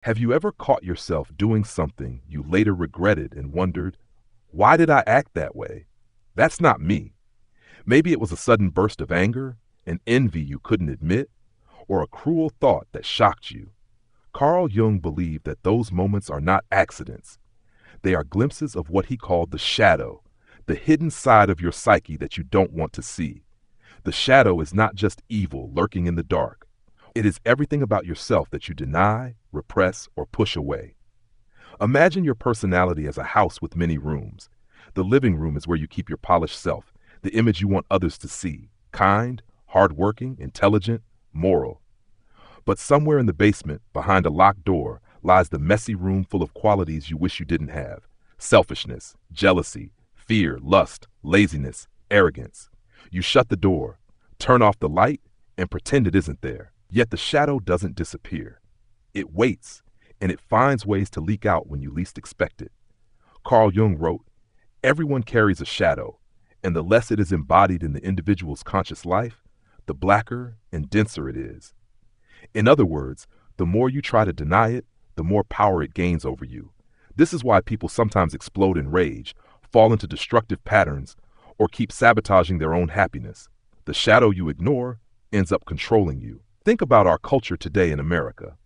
Have you ever caught yourself doing something you later regretted and wondered, why did I act that way? That's not me. Maybe it was a sudden burst of anger, an envy you couldn't admit, or a cruel thought that shocked you. Carl Jung believed that those moments are not accidents. They are glimpses of what he called the shadow, the hidden side of your psyche that you don't want to see. The shadow is not just evil lurking in the dark. It is everything about yourself that you deny, repress, or push away. Imagine your personality as a house with many rooms. The living room is where you keep your polished self, the image you want others to see, kind, hardworking, intelligent, moral. But somewhere in the basement, behind a locked door, lies the messy room full of qualities you wish you didn't have. Selfishness, jealousy, fear, lust, laziness, arrogance. You shut the door, turn off the light, and pretend it isn't there. Yet the shadow doesn't disappear. It waits, and it finds ways to leak out when you least expect it. Carl Jung wrote, "Everyone carries a shadow, and the less it is embodied in the individual's conscious life, the blacker and denser it is." In other words, the more you try to deny it, the more power it gains over you. This is why people sometimes explode in rage, fall into destructive patterns, or keep sabotaging their own happiness. The shadow you ignore ends up controlling you. Think about our culture today in America.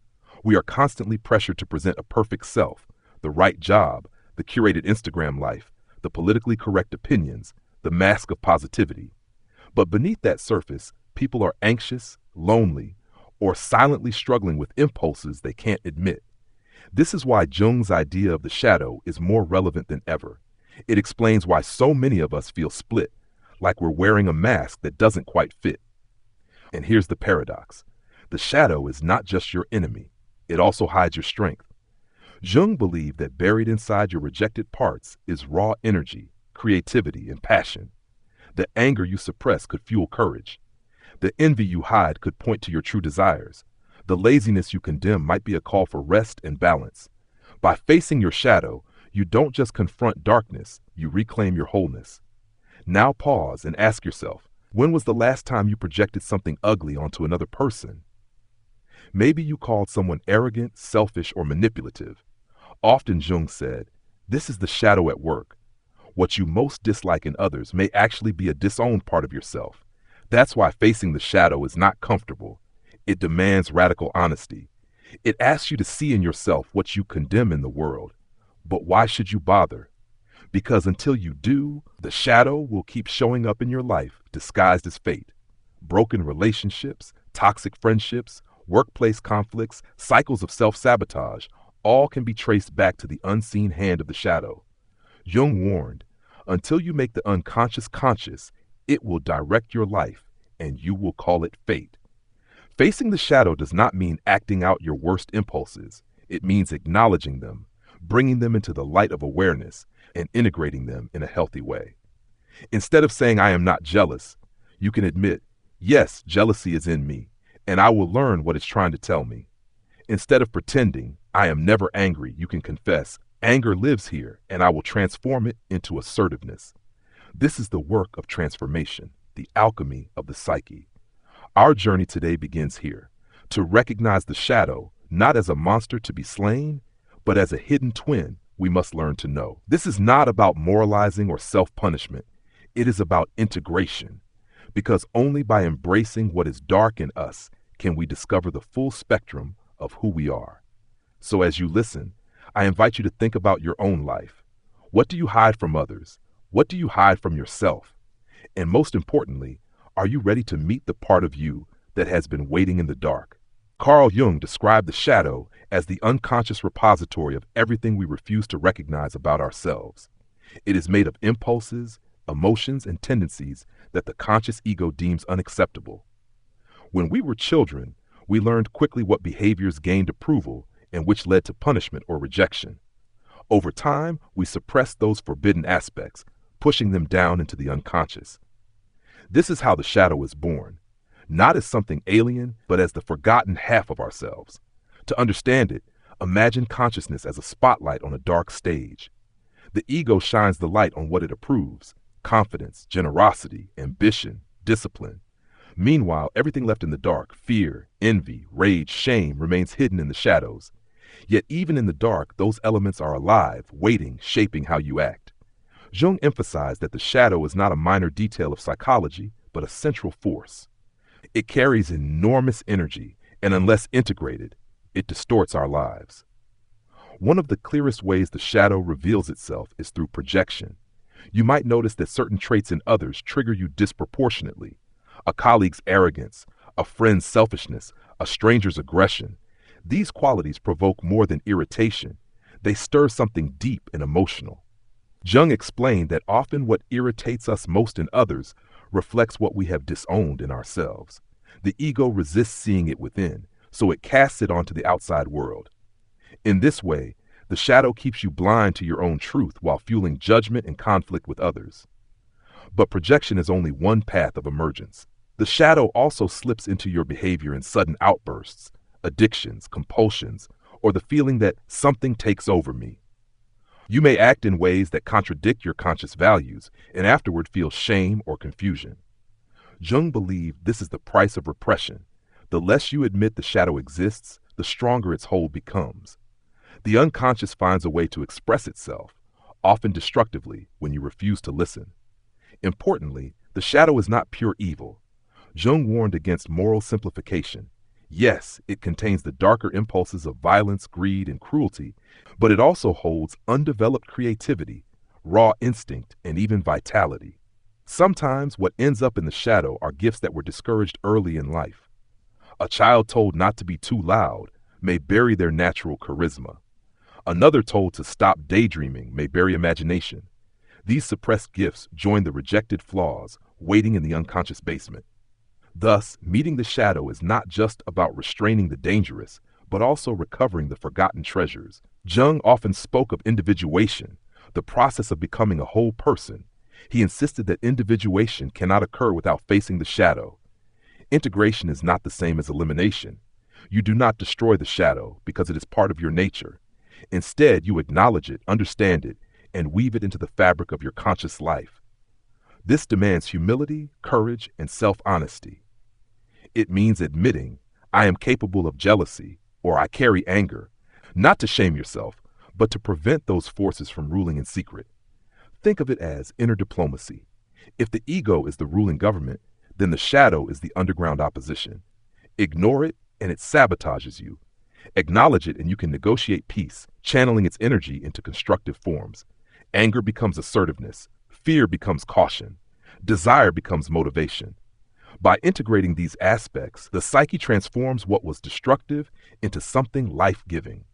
We are constantly pressured to present a perfect self, the right job, the curated Instagram life, the politically correct opinions, the mask of positivity. But beneath that surface, people are anxious, lonely, or silently struggling with impulses they can't admit. This is why Jung's idea of the shadow is more relevant than ever. It explains why so many of us feel split, like we're wearing a mask that doesn't quite fit. And here's the paradox. The shadow is not just your enemy. It also hides your strength. Jung believed that buried inside your rejected parts is raw energy, creativity, and passion. The anger you suppress could fuel courage. The envy you hide could point to your true desires. The laziness you condemn might be a call for rest and balance. By facing your shadow, you don't just confront darkness, you reclaim your wholeness. Now pause and ask yourself, when was the last time you projected something ugly onto another person? Maybe you called someone arrogant, selfish, or manipulative. Often Jung said, this is the shadow at work. What you most dislike in others may actually be a disowned part of yourself. That's why facing the shadow is not comfortable. It demands radical honesty. It asks you to see in yourself what you condemn in the world. But why should you bother? Because until you do, the shadow will keep showing up in your life disguised as fate. Broken relationships, toxic friendships, workplace conflicts, cycles of self-sabotage, all can be traced back to the unseen hand of the shadow. Jung warned, until you make the unconscious conscious, it will direct your life, and you will call it fate. Facing the shadow does not mean acting out your worst impulses. It means acknowledging them, bringing them into the light of awareness, and integrating them in a healthy way. Instead of saying, I am not jealous, you can admit, yes, jealousy is in me, and I will learn what it's trying to tell me. Instead of pretending, I am never angry, you can confess, anger lives here, and I will transform it into assertiveness. This is the work of transformation, the alchemy of the psyche. Our journey today begins here, to recognize the shadow, not as a monster to be slain, but as a hidden twin we must learn to know. This is not about moralizing or self-punishment. It is about integration, because only by embracing what is dark in us can we discover the full spectrum of who we are. So as you listen, I invite you to think about your own life. What do you hide from others? What do you hide from yourself? And most importantly, are you ready to meet the part of you that has been waiting in the dark? Carl Jung described the shadow as the unconscious repository of everything we refuse to recognize about ourselves. It is made of impulses, emotions, and tendencies that the conscious ego deems unacceptable. When we were children, we learned quickly what behaviors gained approval and which led to punishment or rejection. Over time, we suppressed those forbidden aspects, pushing them down into the unconscious. This is how the shadow is born, not as something alien, but as the forgotten half of ourselves. To understand it, imagine consciousness as a spotlight on a dark stage. The ego shines the light on what it approves: confidence, generosity, ambition, discipline. Meanwhile, everything left in the dark, fear, envy, rage, shame, remains hidden in the shadows. Yet even in the dark, those elements are alive, waiting, shaping how you act. Jung emphasized that the shadow is not a minor detail of psychology, but a central force. It carries enormous energy, and unless integrated, it distorts our lives. One of the clearest ways the shadow reveals itself is through projection. You might notice that certain traits in others trigger you disproportionately. A colleague's arrogance, a friend's selfishness, a stranger's aggression. These qualities provoke more than irritation. They stir something deep and emotional. Jung explained that often what irritates us most in others reflects what we have disowned in ourselves. The ego resists seeing it within, so it casts it onto the outside world. In this way, the shadow keeps you blind to your own truth while fueling judgment and conflict with others. But projection is only one path of emergence. The shadow also slips into your behavior in sudden outbursts, addictions, compulsions, or the feeling that something takes over me. You may act in ways that contradict your conscious values and afterward feel shame or confusion. Jung believed this is the price of repression. The less you admit the shadow exists, the stronger its hold becomes. The unconscious finds a way to express itself, often destructively, when you refuse to listen. Importantly, the shadow is not pure evil. Jung warned against moral simplification. Yes, it contains the darker impulses of violence, greed, and cruelty, but it also holds undeveloped creativity, raw instinct, and even vitality. Sometimes what ends up in the shadow are gifts that were discouraged early in life. A child told not to be too loud may bury their natural charisma. Another told to stop daydreaming may bury imagination. These suppressed gifts join the rejected flaws waiting in the unconscious basement. Thus, meeting the shadow is not just about restraining the dangerous, but also recovering the forgotten treasures. Jung often spoke of individuation, the process of becoming a whole person. He insisted that individuation cannot occur without facing the shadow. Integration is not the same as elimination. You do not destroy the shadow because it is part of your nature. Instead, you acknowledge it, understand it, and weave it into the fabric of your conscious life. This demands humility, courage, and self-honesty. It means admitting, I am capable of jealousy, or I carry anger, not to shame yourself, but to prevent those forces from ruling in secret. Think of it as inner diplomacy. If the ego is the ruling government, then the shadow is the underground opposition. Ignore it, and it sabotages you. Acknowledge it, and you can negotiate peace, channeling its energy into constructive forms. Anger becomes assertiveness. Fear becomes caution. Desire becomes motivation. By integrating these aspects, the psyche transforms what was destructive into something life-giving.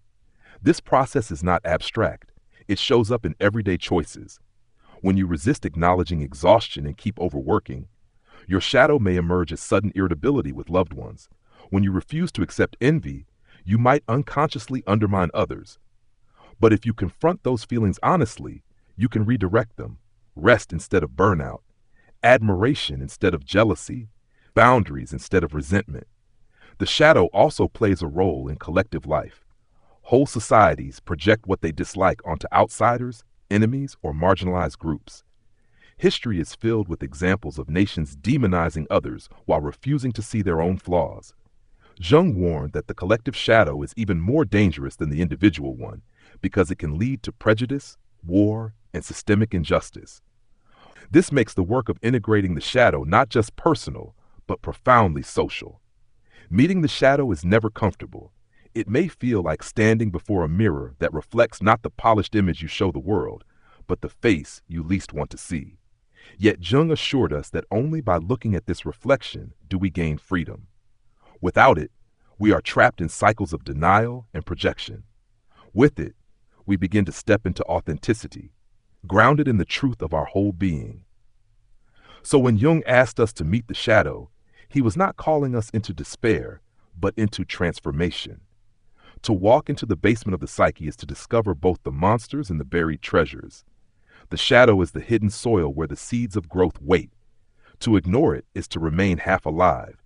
This process is not abstract. It shows up in everyday choices. When you resist acknowledging exhaustion and keep overworking, your shadow may emerge as sudden irritability with loved ones. When you refuse to accept envy, you might unconsciously undermine others. But if you confront those feelings honestly, you can redirect them. Rest instead of burnout. Admiration instead of jealousy. Boundaries instead of resentment. The shadow also plays a role in collective life. Whole societies project what they dislike onto outsiders, enemies, or marginalized groups. History is filled with examples of nations demonizing others while refusing to see their own flaws. Jung warned that the collective shadow is even more dangerous than the individual one because it can lead to prejudice, war, and systemic injustice. This makes the work of integrating the shadow not just personal, but profoundly social. Meeting the shadow is never comfortable. It may feel like standing before a mirror that reflects not the polished image you show the world, but the face you least want to see. Yet Jung assured us that only by looking at this reflection do we gain freedom. Without it, we are trapped in cycles of denial and projection. With it, we begin to step into authenticity, grounded in the truth of our whole being. So when Jung asked us to meet the shadow, he was not calling us into despair, but into transformation. To walk into the basement of the psyche is to discover both the monsters and the buried treasures. The shadow is the hidden soil where the seeds of growth wait. To ignore it is to remain half alive.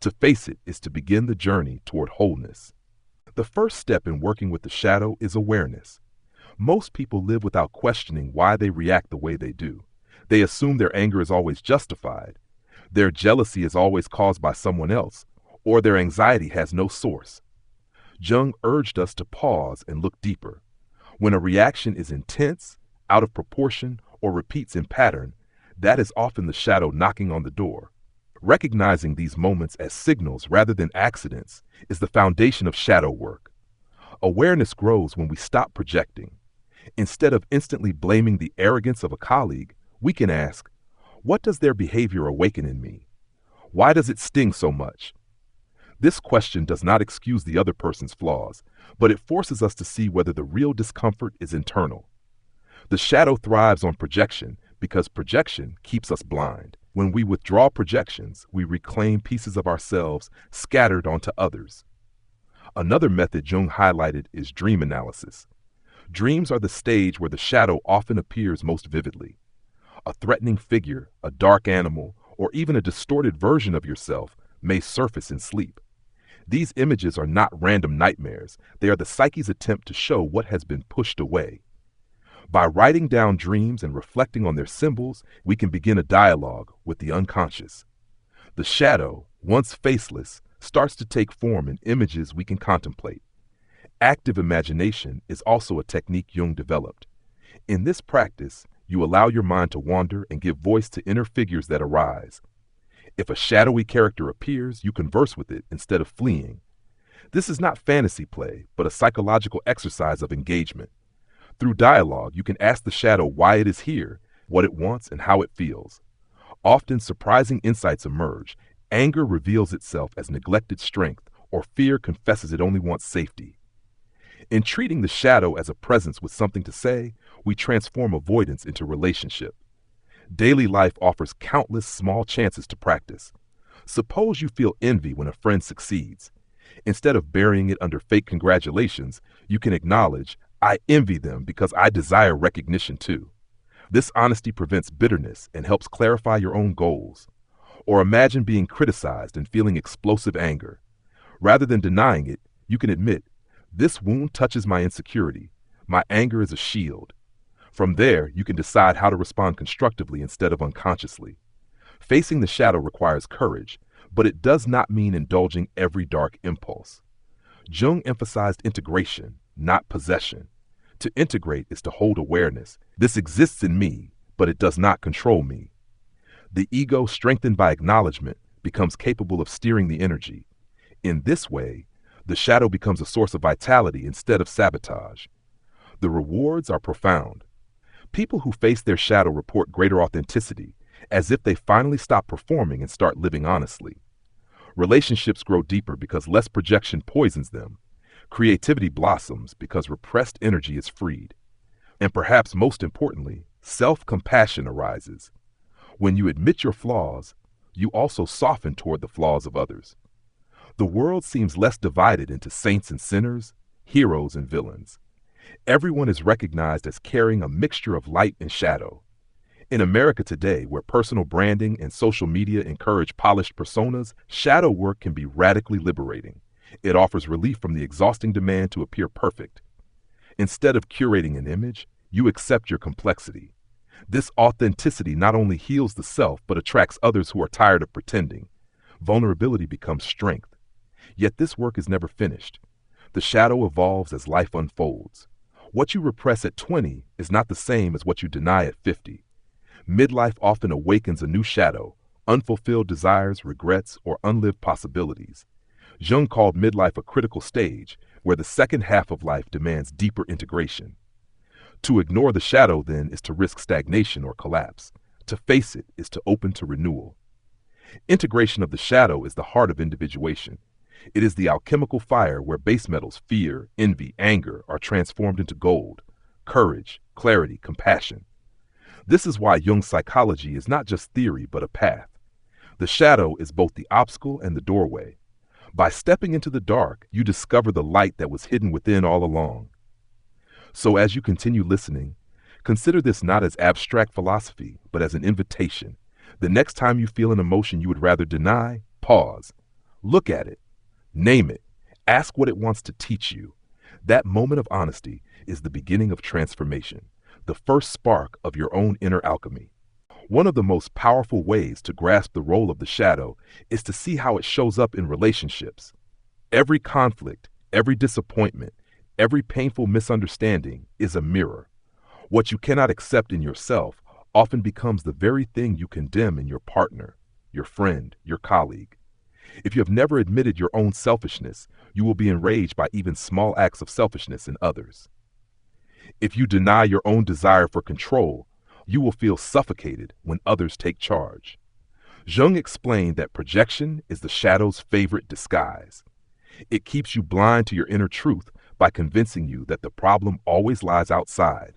To face it is to begin the journey toward wholeness. The first step in working with the shadow is awareness. Most people live without questioning why they react the way they do. They assume their anger is always justified, their jealousy is always caused by someone else, or their anxiety has no source. Jung urged us to pause and look deeper. When a reaction is intense, out of proportion, or repeats in pattern, that is often the shadow knocking on the door. Recognizing these moments as signals rather than accidents is the foundation of shadow work. Awareness grows when we stop projecting. Instead of instantly blaming the arrogance of a colleague, we can ask, what does their behavior awaken in me? Why does it sting so much? This question does not excuse the other person's flaws, but it forces us to see whether the real discomfort is internal. The shadow thrives on projection because projection keeps us blind. When we withdraw projections, we reclaim pieces of ourselves scattered onto others. Another method Jung highlighted is dream analysis. Dreams are the stage where the shadow often appears most vividly. A threatening figure, a dark animal, or even a distorted version of yourself may surface in sleep. These images are not random nightmares. They are the psyche's attempt to show what has been pushed away. By writing down dreams and reflecting on their symbols, we can begin a dialogue with the unconscious. The shadow, once faceless, starts to take form in images we can contemplate. Active imagination is also a technique Jung developed. In this practice, you allow your mind to wander and give voice to inner figures that arise. If a shadowy character appears, you converse with it instead of fleeing. This is not fantasy play, but a psychological exercise of engagement. Through dialogue, you can ask the shadow why it is here, what it wants, and how it feels. Often surprising insights emerge. Anger reveals itself as neglected strength, or fear confesses it only wants safety. In treating the shadow as a presence with something to say, we transform avoidance into relationship. Daily life offers countless small chances to practice. Suppose you feel envy when a friend succeeds. Instead of burying it under fake congratulations, you can acknowledge, I envy them because I desire recognition too. This honesty prevents bitterness and helps clarify your own goals. Or imagine being criticized and feeling explosive anger. Rather than denying it, you can admit, this wound touches my insecurity. My anger is a shield. From there, you can decide how to respond constructively instead of unconsciously. Facing the shadow requires courage, but it does not mean indulging every dark impulse. Jung emphasized integration, not possession. To integrate is to hold awareness. This exists in me, but it does not control me. The ego, strengthened by acknowledgement, becomes capable of steering the energy. In this way, the shadow becomes a source of vitality instead of sabotage. The rewards are profound. People who face their shadow report greater authenticity, as if they finally stop performing and start living honestly. Relationships grow deeper because less projection poisons them. Creativity blossoms because repressed energy is freed. And perhaps most importantly, self-compassion arises. When you admit your flaws, you also soften toward the flaws of others. The world seems less divided into saints and sinners, heroes and villains. Everyone is recognized as carrying a mixture of light and shadow. In America today, where personal branding and social media encourage polished personas, shadow work can be radically liberating. It offers relief from the exhausting demand to appear perfect. Instead of curating an image, you accept your complexity. This authenticity not only heals the self, but attracts others who are tired of pretending. Vulnerability becomes strength. Yet this work is never finished. The shadow evolves as life unfolds. What you repress at 20 is not the same as what you deny at 50. Midlife often awakens a new shadow, unfulfilled desires, regrets, or unlived possibilities. Jung called midlife a critical stage, where the second half of life demands deeper integration. To ignore the shadow, then, is to risk stagnation or collapse. To face it is to open to renewal. Integration of the shadow is the heart of individuation. It is the alchemical fire where base metals, fear, envy, anger, are transformed into gold, courage, clarity, compassion. This is why Jung's psychology is not just theory, but a path. The shadow is both the obstacle and the doorway. By stepping into the dark, you discover the light that was hidden within all along. So as you continue listening, consider this not as abstract philosophy, but as an invitation. The next time you feel an emotion you would rather deny, pause. Look at it. Name it. Ask what it wants to teach you. That moment of honesty is the beginning of transformation, the first spark of your own inner alchemy. One of the most powerful ways to grasp the role of the shadow is to see how it shows up in relationships. Every conflict, Every disappointment, every painful misunderstanding is a mirror. What you cannot accept in yourself often becomes the very thing you condemn in your partner, your friend, your colleague. If you have never admitted your own selfishness, you will be enraged by even small acts of selfishness in others. If you deny your own desire for control, you will feel suffocated when others take charge. Jung explained that projection is the shadow's favorite disguise. It keeps you blind to your inner truth by convincing you that the problem always lies outside.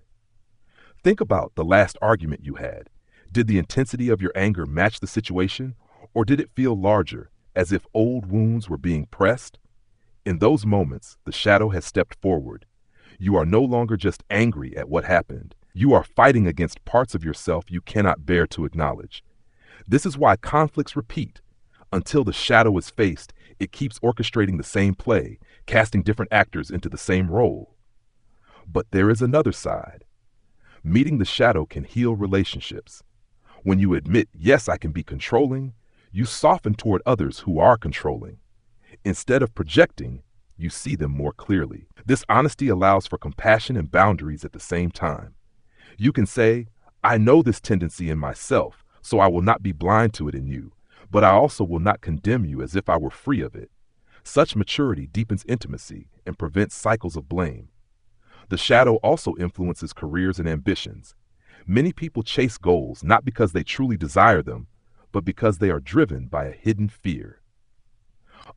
Think about the last argument you had. Did the intensity of your anger match the situation, or did it feel larger, as if old wounds were being pressed? In those moments, the shadow has stepped forward. You are no longer just angry at what happened. You are fighting against parts of yourself you cannot bear to acknowledge. This is why conflicts repeat. Until the shadow is faced, it keeps orchestrating the same play, casting different actors into the same role. But there is another side. Meeting the shadow can heal relationships. When you admit, yes, I can be controlling, you soften toward others who are controlling. Instead of projecting, you see them more clearly. This honesty allows for compassion and boundaries at the same time. You can say, I know this tendency in myself, so I will not be blind to it in you, but I also will not condemn you as if I were free of it. Such maturity deepens intimacy and prevents cycles of blame. The shadow also influences careers and ambitions. Many people chase goals not because they truly desire them, but because they are driven by a hidden fear.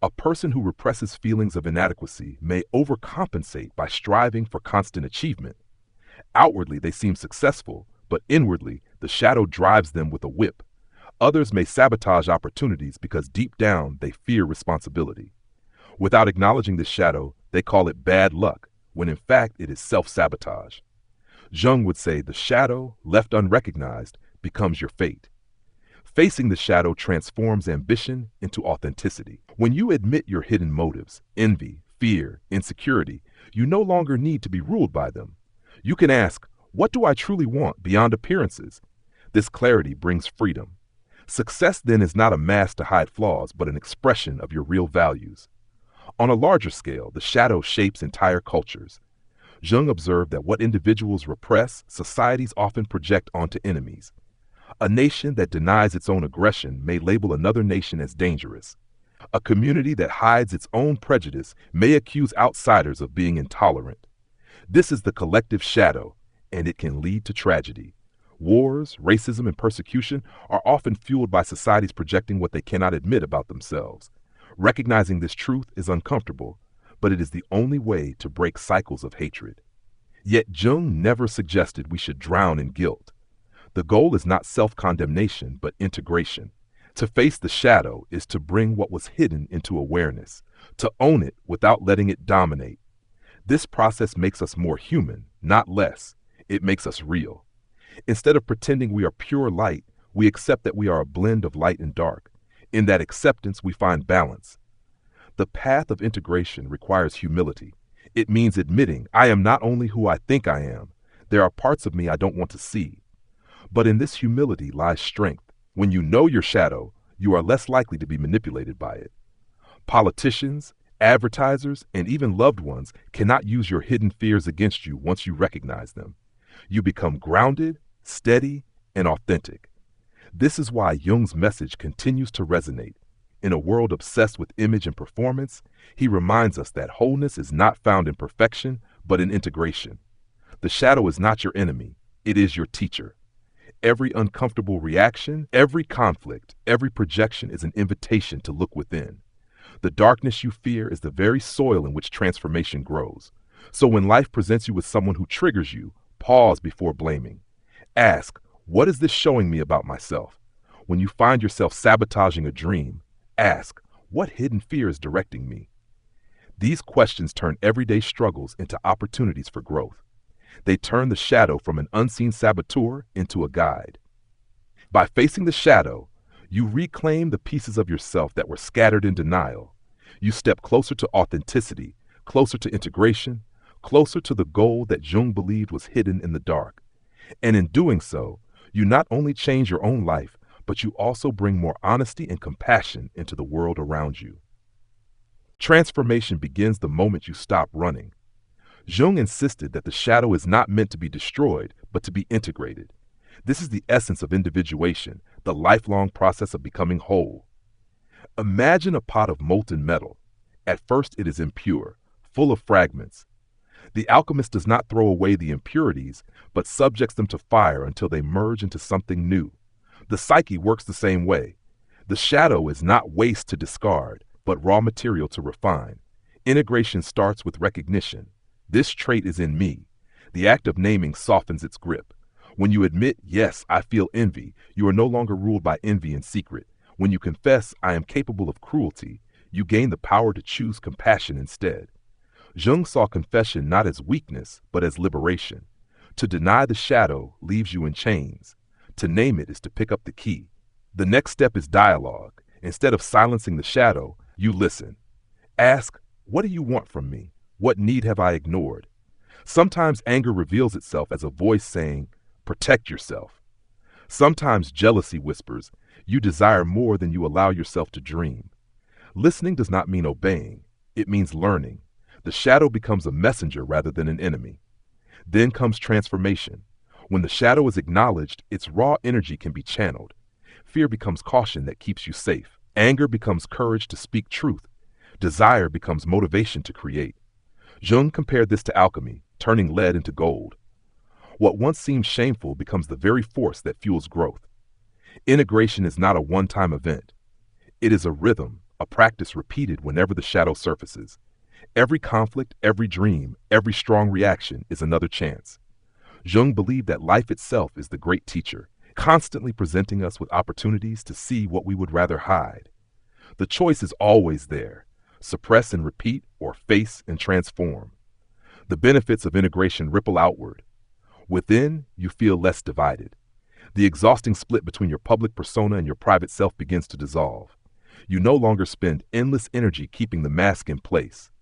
A person who represses feelings of inadequacy may overcompensate by striving for constant achievement. Outwardly, they seem successful, but inwardly, the shadow drives them with a whip. Others may sabotage opportunities because deep down they fear responsibility. Without acknowledging this shadow, they call it bad luck, when in fact it is self-sabotage. Jung would say the shadow, left unrecognized, becomes your fate. Facing the shadow transforms ambition into authenticity. When you admit your hidden motives, envy, fear, insecurity, you no longer need to be ruled by them. You can ask, what do I truly want beyond appearances? This clarity brings freedom. Success then is not a mask to hide flaws, but an expression of your real values. On a larger scale, the shadow shapes entire cultures. Jung observed that what individuals repress, societies often project onto enemies. A nation that denies its own aggression may label another nation as dangerous. A community that hides its own prejudice may accuse outsiders of being intolerant. This is the collective shadow, and it can lead to tragedy. Wars, racism, and persecution are often fueled by societies projecting what they cannot admit about themselves. Recognizing this truth is uncomfortable, but it is the only way to break cycles of hatred. Yet Jung never suggested we should drown in guilt. The goal is not self-condemnation, but integration. To face the shadow is to bring what was hidden into awareness, to own it without letting it dominate. This process makes us more human, not less. It makes us real. Instead of pretending we are pure light, we accept that we are a blend of light and dark. In that acceptance, we find balance. The path of integration requires humility. It means admitting, I am not only who I think I am. There are parts of me I don't want to see. But in this humility lies strength. When you know your shadow, you are less likely to be manipulated by it. Politicians, advertisers, and even loved ones cannot use your hidden fears against you once you recognize them. You become grounded, steady, and authentic. This is why Jung's message continues to resonate. In a world obsessed with image and performance, he reminds us that wholeness is not found in perfection, but in integration. The shadow is not your enemy, it is your teacher. Every uncomfortable reaction, every conflict, every projection is an invitation to look within. The darkness you fear is the very soil in which transformation grows. So when life presents you with someone who triggers you, pause before blaming. Ask, what is this showing me about myself? When you find yourself sabotaging a dream, ask, what hidden fear is directing me? These questions turn everyday struggles into opportunities for growth. They turn the shadow from an unseen saboteur into a guide. By facing the shadow, you reclaim the pieces of yourself that were scattered in denial. You step closer to authenticity, closer to integration, closer to the goal that Jung believed was hidden in the dark. And in doing so, you not only change your own life, but you also bring more honesty and compassion into the world around you. Transformation begins the moment you stop running. Jung insisted that the shadow is not meant to be destroyed, but to be integrated. This is the essence of individuation, the lifelong process of becoming whole. Imagine a pot of molten metal. At first it is impure, full of fragments. The alchemist does not throw away the impurities, but subjects them to fire until they merge into something new. The psyche works the same way. The shadow is not waste to discard, but raw material to refine. Integration starts with recognition. This trait is in me. The act of naming softens its grip. When you admit, yes, I feel envy, you are no longer ruled by envy in secret. When you confess, I am capable of cruelty, you gain the power to choose compassion instead. Jung saw confession not as weakness, but as liberation. To deny the shadow leaves you in chains. To name it is to pick up the key. The next step is dialogue. Instead of silencing the shadow, you listen. Ask, what do you want from me? What need have I ignored? Sometimes anger reveals itself as a voice saying, protect yourself. Sometimes jealousy whispers, you desire more than you allow yourself to dream. Listening does not mean obeying. It means learning. The shadow becomes a messenger rather than an enemy. Then comes transformation. When the shadow is acknowledged, its raw energy can be channeled. Fear becomes caution that keeps you safe. Anger becomes courage to speak truth. Desire becomes motivation to create. Jung compared this to alchemy, turning lead into gold. What once seemed shameful becomes the very force that fuels growth. Integration is not a one-time event. It is a rhythm, a practice repeated whenever the shadow surfaces. Every conflict, every dream, every strong reaction is another chance. Jung believed that life itself is the great teacher, constantly presenting us with opportunities to see what we would rather hide. The choice is always there: suppress and repeat, or face and transform. The benefits of integration ripple outward. Within, you feel less divided. The exhausting split between your public persona and your private self begins to dissolve. You no longer spend endless energy keeping the mask in place.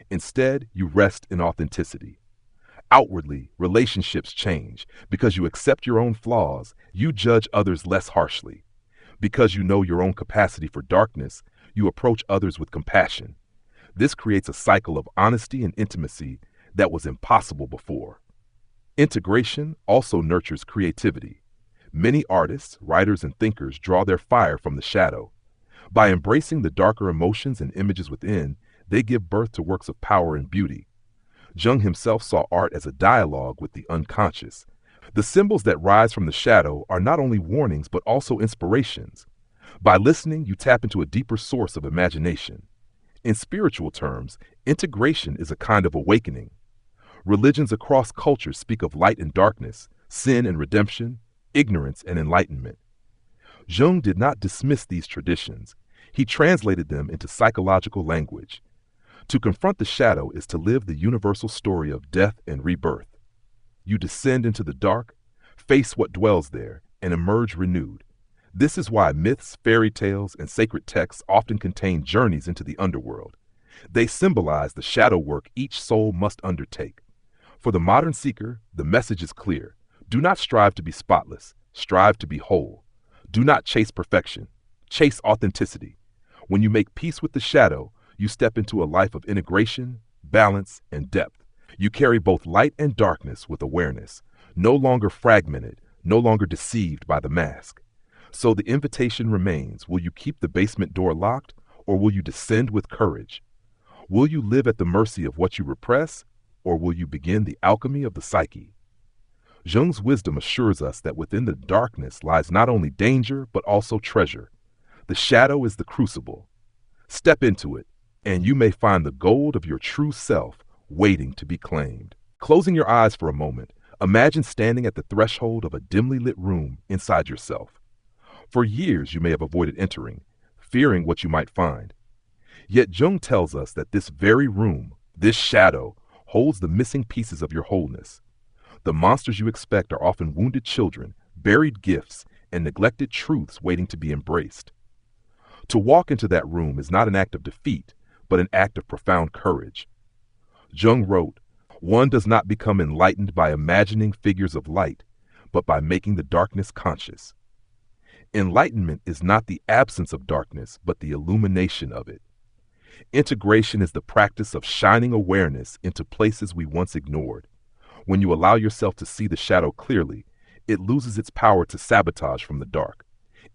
Instead, you rest in authenticity. Outwardly, relationships change. Because you accept your own flaws, you judge others less harshly. Because you know your own capacity for darkness, you approach others with compassion. This creates a cycle of honesty and intimacy that was impossible before. Integration also nurtures creativity. Many artists, writers, and thinkers draw their fire from the shadow. By embracing the darker emotions and images within, they give birth to works of power and beauty. Jung himself saw art as a dialogue with the unconscious. The symbols that rise from the shadow are not only warnings but also inspirations. By listening, you tap into a deeper source of imagination. In spiritual terms, integration is a kind of awakening. Religions across cultures speak of light and darkness, sin and redemption, ignorance and enlightenment. Jung did not dismiss these traditions. He translated them into psychological language. To confront the shadow is to live the universal story of death and rebirth. You descend into the dark, face what dwells there, and emerge renewed. This is why myths, fairy tales, and sacred texts often contain journeys into the underworld. They symbolize the shadow work each soul must undertake. For the modern seeker, the message is clear. Do not strive to be spotless. Strive to be whole. Do not chase perfection. Chase authenticity. When you make peace with the shadow, you step into a life of integration, balance, and depth. You carry both light and darkness with awareness, no longer fragmented, no longer deceived by the mask. So the invitation remains: will you keep the basement door locked, or will you descend with courage? Will you live at the mercy of what you repress, or will you begin the alchemy of the psyche? Jung's wisdom assures us that within the darkness lies not only danger, but also treasure. The shadow is the crucible. Step into it, and you may find the gold of your true self waiting to be claimed. Closing your eyes for a moment, imagine standing at the threshold of a dimly lit room inside yourself. For years you may have avoided entering, fearing what you might find. Yet Jung tells us that this very room, this shadow, holds the missing pieces of your wholeness. The monsters you expect are often wounded children, buried gifts, and neglected truths waiting to be embraced. To walk into that room is not an act of defeat, but an act of profound courage. Jung wrote, "One does not become enlightened by imagining figures of light, but by making the darkness conscious." Enlightenment is not the absence of darkness, but the illumination of it. Integration is the practice of shining awareness into places we once ignored. When you allow yourself to see the shadow clearly, it loses its power to sabotage from the dark.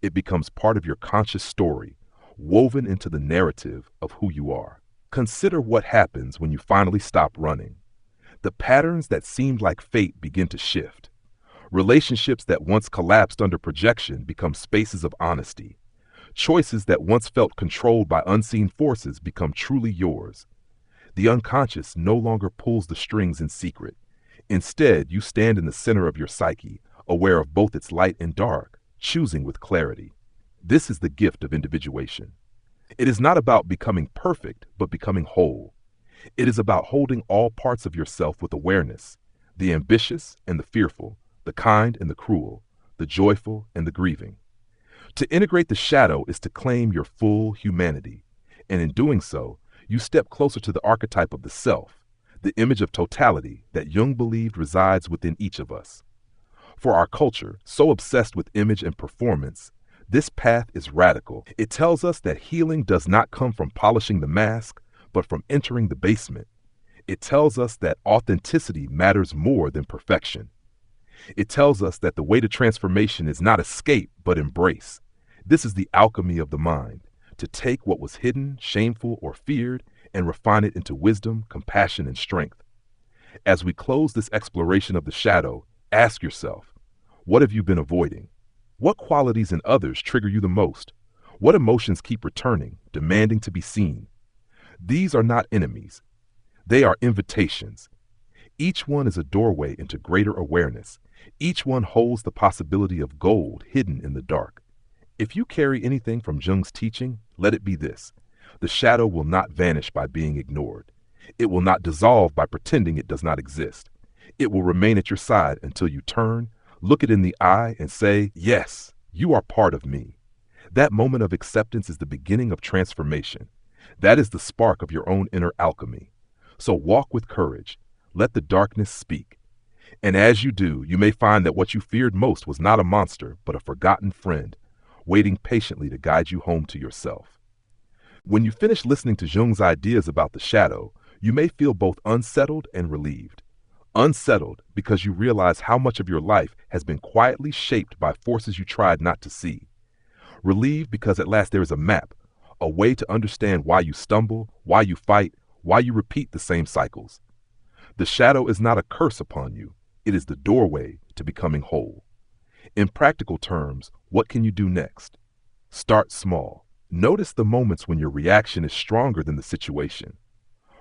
It becomes part of your conscious story, woven into the narrative of who you are. Consider what happens when you finally stop running. The patterns that seemed like fate begin to shift. Relationships that once collapsed under projection become spaces of honesty. Choices that once felt controlled by unseen forces become truly yours. The unconscious no longer pulls the strings in secret. Instead, you stand in the center of your psyche, aware of both its light and dark, choosing with clarity. This is the gift of individuation. It is not about becoming perfect, but becoming whole. It is about holding all parts of yourself with awareness, the ambitious and the fearful, the kind and the cruel, the joyful and the grieving. To integrate the shadow is to claim your full humanity, and in doing so, you step closer to the archetype of the self, the image of totality that Jung believed resides within each of us. For our culture, so obsessed with image and performance, this path is radical. It tells us that healing does not come from polishing the mask, but from entering the basement. It tells us that authenticity matters more than perfection. It tells us that the way to transformation is not escape, but embrace. This is the alchemy of the mind, to take what was hidden, shameful, or feared, and refine it into wisdom, compassion, and strength. As we close this exploration of the shadow, ask yourself, what have you been avoiding? What qualities in others trigger you the most? What emotions keep returning, demanding to be seen? These are not enemies. They are invitations. Each one is a doorway into greater awareness. Each one holds the possibility of gold hidden in the dark. If you carry anything from Jung's teaching, let it be this. The shadow will not vanish by being ignored. It will not dissolve by pretending it does not exist. It will remain at your side until you turn, look it in the eye, and say, yes, you are part of me. That moment of acceptance is the beginning of transformation. That is the spark of your own inner alchemy. So walk with courage. Let the darkness speak. And as you do, you may find that what you feared most was not a monster, but a forgotten friend, waiting patiently to guide you home to yourself. When you finish listening to Jung's ideas about the shadow, you may feel both unsettled and relieved. Unsettled because you realize how much of your life has been quietly shaped by forces you tried not to see. Relieved because at last there is a map, a way to understand why you stumble, why you fight, why you repeat the same cycles. The shadow is not a curse upon you. It is the doorway to becoming whole. In practical terms, what can you do next? Start small. Notice the moments when your reaction is stronger than the situation.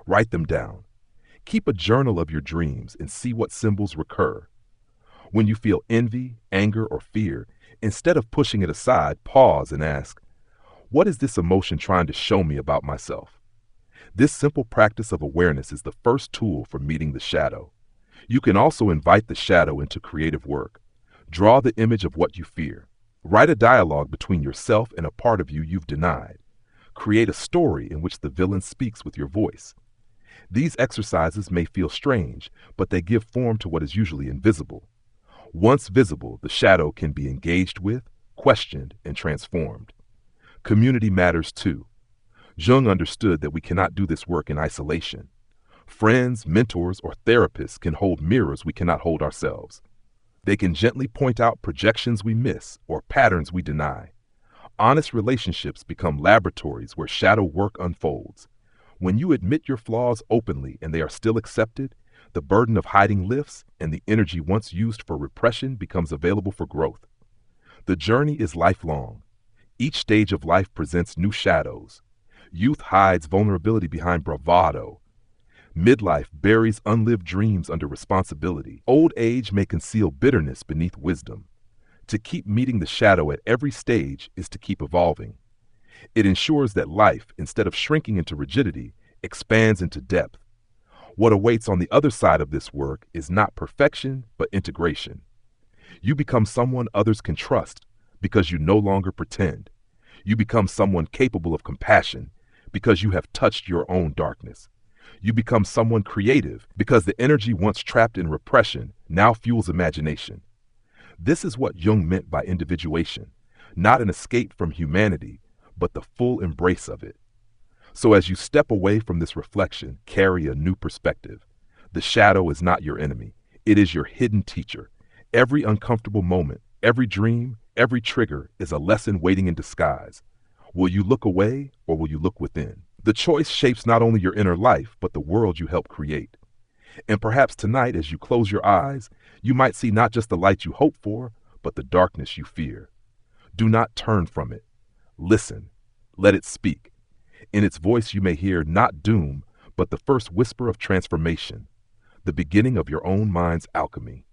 Write them down. Keep a journal of your dreams and see what symbols recur. When you feel envy, anger, or fear, instead of pushing it aside, pause and ask, what is this emotion trying to show me about myself? This simple practice of awareness is the first tool for meeting the shadow. You can also invite the shadow into creative work. Draw the image of what you fear. Write a dialogue between yourself and a part of you you've denied. Create a story in which the villain speaks with your voice. These exercises may feel strange, but they give form to what is usually invisible. Once visible, the shadow can be engaged with, questioned, and transformed. Community matters too. Jung understood that we cannot do this work in isolation. Friends, mentors, or therapists can hold mirrors we cannot hold ourselves. They can gently point out projections we miss or patterns we deny. Honest relationships become laboratories where shadow work unfolds. When you admit your flaws openly and they are still accepted, the burden of hiding lifts and the energy once used for repression becomes available for growth. The journey is lifelong. Each stage of life presents new shadows. Youth hides vulnerability behind bravado. Midlife buries unlived dreams under responsibility. Old age may conceal bitterness beneath wisdom. To keep meeting the shadow at every stage is to keep evolving. It ensures that life, instead of shrinking into rigidity, expands into depth. What awaits on the other side of this work is not perfection, but integration. You become someone others can trust because you no longer pretend. You become someone capable of compassion because you have touched your own darkness. You become someone creative because the energy once trapped in repression now fuels imagination. This is what Jung meant by individuation, not an escape from humanity, but the full embrace of it. So as you step away from this reflection, carry a new perspective. The shadow is not your enemy. It is your hidden teacher. Every uncomfortable moment, every dream, every trigger is a lesson waiting in disguise. Will you look away or will you look within? The choice shapes not only your inner life, but the world you help create. And perhaps tonight, as you close your eyes, you might see not just the light you hope for, but the darkness you fear. Do not turn from it. Listen. Let it speak. In its voice you may hear not doom, but the first whisper of transformation, the beginning of your own mind's alchemy.